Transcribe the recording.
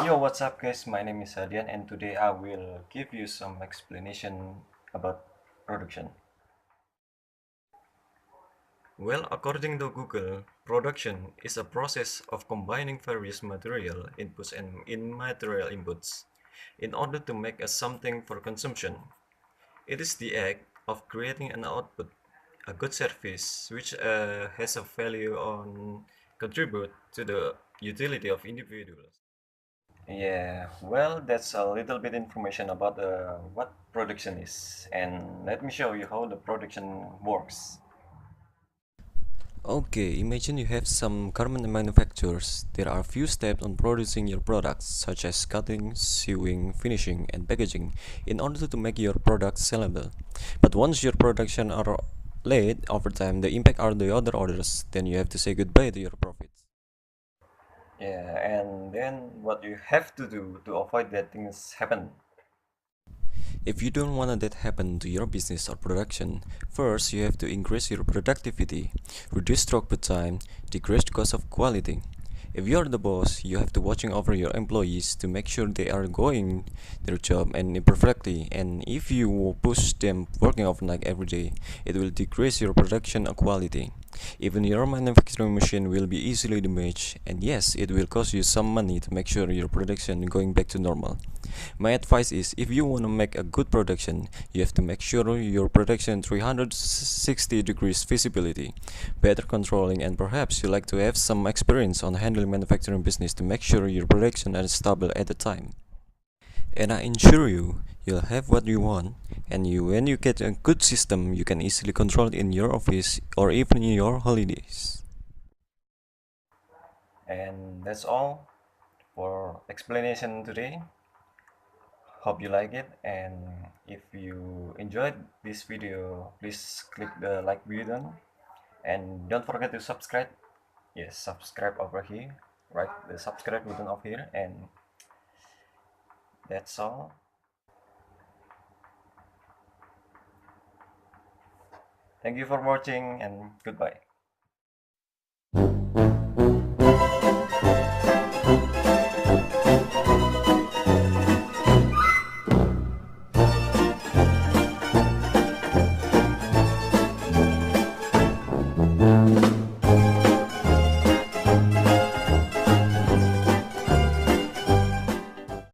Yo, what's up guys? My name is Hadyan and today I will give you some explanation about production. Well, according to Google, production is a process of combining various material inputs and immaterial inputs in order to make a something for consumption. It is the act of creating an output, a good service which has a value on contribute to the utility of individuals. Yeah, well, that's a little bit information about what production is, and let me show you how the production works. Okay, imagine you have some garment manufacturers. There are few steps on producing your products, such as cutting, sewing, finishing, and packaging, in order to make your products sellable. But once your production are late, over time the impact are the other orders, then you have to say goodbye to your profits. Yeah, and then what you have to do to avoid that things happen. If you don't want that happen to your business or production, first you have to increase your productivity, reduce throughput time, decrease the cost of quality. If you are the boss, you have to watching over your employees to make sure they are going their job and perfectly. And if you push them working overnight every day, it will decrease your production quality. Even your manufacturing machine will be easily damaged, and yes, it will cost you some money to make sure your production going back to normal. My advice is if you want to make a good production, you have to make sure your production 360 degrees visibility, better controlling, and perhaps you like to have some experience on handling manufacturing business to make sure your production is stable at the time. And I assure you, you'll have what you want, and when you get a good system, you can easily control it in your office or even in your holidays. And that's all for explanation today. Hope you like it, and if you enjoyed this video, please click the like button and don't forget to subscribe. Yes, subscribe over here, right? The subscribe button over here, and that's all. Thank you for watching and goodbye.